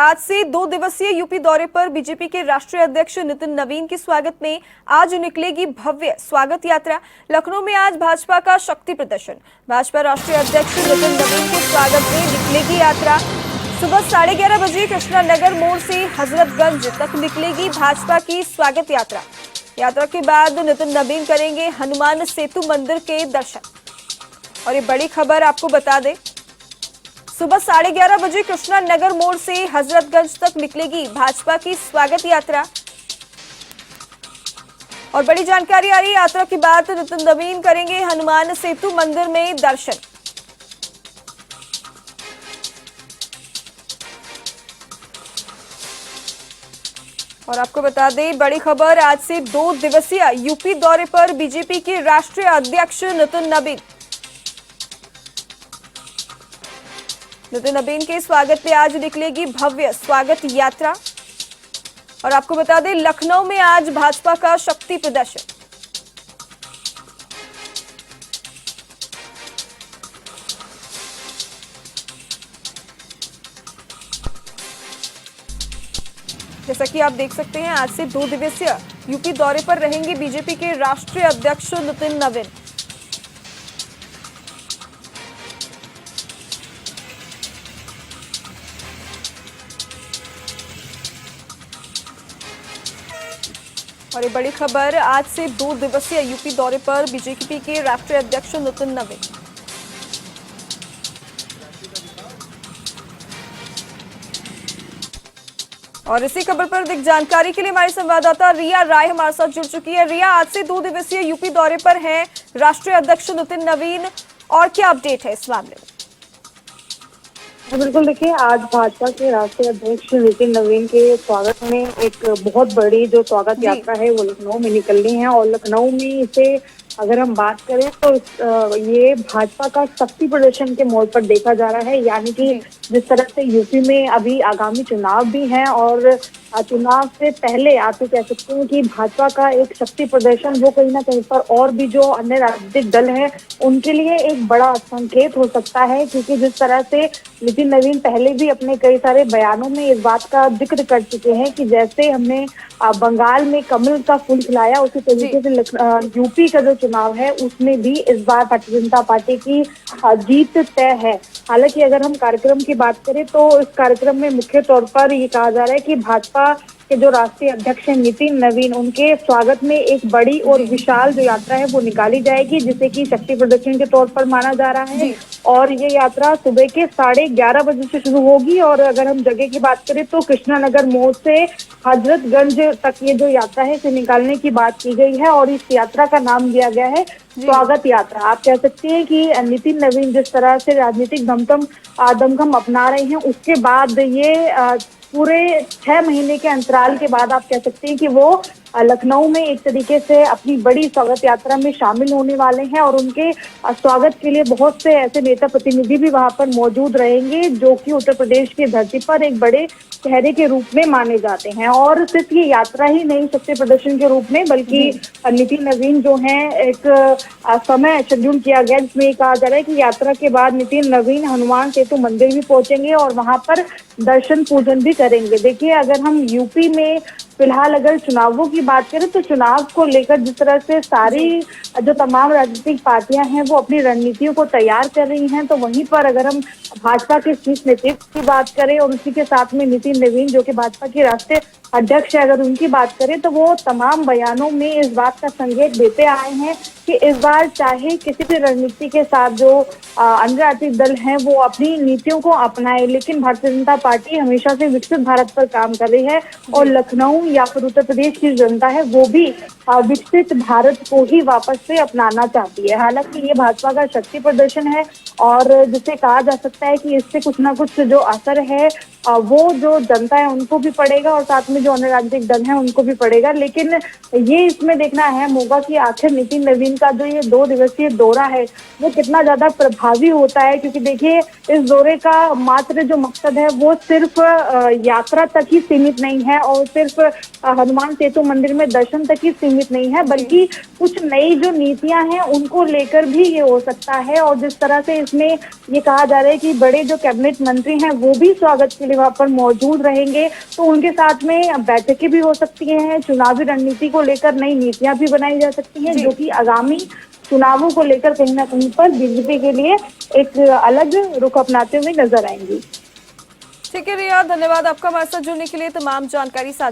आज से 2 दिवसीय यूपी दौरे पर बीजेपी के राष्ट्रीय अध्यक्ष नितिन नवीन के स्वागत में आज निकलेगी भव्य स्वागत यात्रा। लखनऊ में आज भाजपा का शक्ति प्रदर्शन। भाजपा राष्ट्रीय अध्यक्ष नितिन नवीन के स्वागत में निकलेगी यात्रा। सुबह 11:30 बजे कृष्णा नगर मोड़ से हजरतगंज तक निकलेगी भाजपा की स्वागत यात्रा। यात्रा के बाद नितिन नवीन करेंगे हनुमान सेतु मंदिर के दर्शन। और ये बड़ी खबर आपको बता दें, सुबह 11:30 बजे कृष्णा नगर मोड़ से हजरतगंज तक निकलेगी भाजपा की स्वागत यात्रा। और बड़ी जानकारी आ रही है, यात्रा के बाद नितिन नवीन करेंगे हनुमान सेतु मंदिर में दर्शन। और आपको बता दें, बड़ी खबर, आज से 2 दिवसीय यूपी दौरे पर बीजेपी के राष्ट्रीय अध्यक्ष नितिन नवीन के स्वागत पे आज निकलेगी भव्य स्वागत यात्रा। और आपको बता दें, लखनऊ में आज भाजपा का शक्ति प्रदर्शन। जैसा कि आप देख सकते हैं, आज से 2 दिवसीय यूपी दौरे पर रहेंगे बीजेपी के राष्ट्रीय अध्यक्ष नितिन नवीन। और ये बड़ी खबर, आज से 2 दिवसीय यूपी दौरे पर बीजेपी के राष्ट्रीय अध्यक्ष नितिन नवीन। और इसी खबर पर अधिक जानकारी के लिए हमारी संवाददाता रिया राय हमारे साथ जुड़ चुकी है। रिया, आज से 2 दिवसीय यूपी दौरे पर हैं राष्ट्रीय अध्यक्ष नितिन नवीन, और क्या अपडेट है इस मामले में? बिल्कुल, देखिए, आज भाजपा के राष्ट्रीय अध्यक्ष नितिन नवीन के स्वागत में एक बहुत बड़ी जो स्वागत यात्रा है वो लखनऊ में निकलनी है। और लखनऊ में इसे अगर हम बात करें तो ये भाजपा का शक्ति प्रदर्शन के मोड़ पर देखा जा रहा है। यानी कि जिस तरह से यूपी में अभी आगामी चुनाव भी हैं और चुनाव से पहले आप तो कह सकते हैं कि भाजपा का एक शक्ति प्रदर्शन वो कहीं ना कहीं पर और भी जो अन्य राजनीतिक दल है उनके लिए एक बड़ा संकेत हो सकता है। क्योंकि जिस तरह से नितिन नवीन पहले भी अपने कई सारे बयानों में इस बात का जिक्र कर चुके हैं कि जैसे हमने बंगाल में कमल का फूल खिलाया, उसी तरीके से यूपी का जो चुनाव है उसमें भी इस बार भारतीय जनता पार्टी की जीत तय है। हालांकि अगर हम कार्यक्रम की बात करें तो इस कार्यक्रम में मुख्य तौर पर ये कहा जा रहा है कि भाजपा के जो राष्ट्रीय अध्यक्ष हैं नितिन नवीन, उनके स्वागत में एक बड़ी और विशाल जो यात्रा है वो निकाली जाएगी, जिसे कि शक्ति प्रदर्शन के तौर पर माना जा रहा है। और ये यात्रा सुबह के 11:30 बजे से शुरू होगी। और अगर हम जगह की बात करें तो कृष्णा नगर मोड़ से हजरतगंज तक ये जो यात्रा है इसे निकालने की बात की गई है। और इस यात्रा का नाम दिया गया है स्वागत यात्रा। आप कह सकते हैं कि नितिन नवीन जिस तरह से राजनीतिक दमखम अपना रहे हैं, उसके बाद ये पूरे 6 महीने के अंतराल के बाद आप कह सकते हैं कि वो लखनऊ में एक तरीके से अपनी बड़ी स्वागत यात्रा में शामिल होने वाले हैं। और उनके स्वागत के लिए बहुत से ऐसे नेता प्रतिनिधि भी वहां पर मौजूद रहेंगे जो कि उत्तर प्रदेश की धरती पर एक बड़े चेहरे के रूप में माने जाते हैं। और सिर्फ ये यात्रा ही नहीं शक्ति प्रदर्शन के रूप में, बल्कि नितिन नवीन जो है एक समय शेड्यूल किया गया जिसमें ये कहा जा रहा है कि यात्रा के बाद नितिन नवीन हनुमान सेतु मंदिर भी पहुंचेंगे और वहां पर दर्शन पूजन भी करेंगे। देखिए, अगर हम यूपी में फिलहाल अगर चुनावों की बात करें तो चुनाव को लेकर जिस तरह से सारी जो तमाम राजनीतिक पार्टियां हैं वो अपनी रणनीतियों को तैयार कर रही हैं, तो वहीं पर अगर हम भाजपा के शीर्ष नेतृत्व की बात करें और उसी के साथ में नितिन नवीन जो कि भाजपा के राष्ट्रीय अध्यक्ष है, अगर उनकी बात करें तो वो तमाम बयानों में इस बात का संकेत देते आए हैं कि इस बार चाहे किसी भी रणनीति के साथ जो अन्य राजनीतिक दल हैं वो अपनी नीतियों को अपनाए, लेकिन भारतीय जनता पार्टी हमेशा से विकसित भारत पर काम कर रही है। और लखनऊ या फिर उत्तर प्रदेश की जनता है वो भी विकसित भारत को ही वापस से अपनाना चाहती है। हालांकि ये भाजपा का शक्ति प्रदर्शन है और जिसे कहा जा सकता है कि इससे कुछ ना कुछ जो असर है वो जो जनता है उनको भी पड़ेगा और साथ में जो अन्य राजनीतिक दल हैं उनको भी पड़ेगा। लेकिन ये इसमें देखना अहम होगा कि आखिर नितिन नवीन का जो ये 2 दिवसीय दौरा है वो कितना ज्यादा प्रभावी होता है। क्योंकि देखिए, इस दौरे का मात्र जो मकसद है वो सिर्फ यात्रा तक ही सीमित नहीं है और सिर्फ हनुमान सेतु मंदिर में दर्शन तक ही सीमित नहीं है, बल्कि कुछ नई जो नीतियां हैं उनको लेकर भी ये हो सकता है। और जिस तरह से इसमें ये कहा जा रहा है कि बड़े जो कैबिनेट मंत्री हैं वो भी स्वागत के लिए वहां पर मौजूद रहेंगे, तो उनके साथ में बैठकें भी हो सकती हैं, चुनावी रणनीति को लेकर नई नीतियां भी बनाई जा सकती हैं, जी। जो कि आगामी चुनावों को लेकर कहीं ना कहीं पर बीजेपी के लिए एक अलग रुख अपनाते हुए नजर आएंगी। ठीक है रिया, धन्यवाद आपका हमारे साथ जुड़ने के लिए, तमाम जानकारी साझा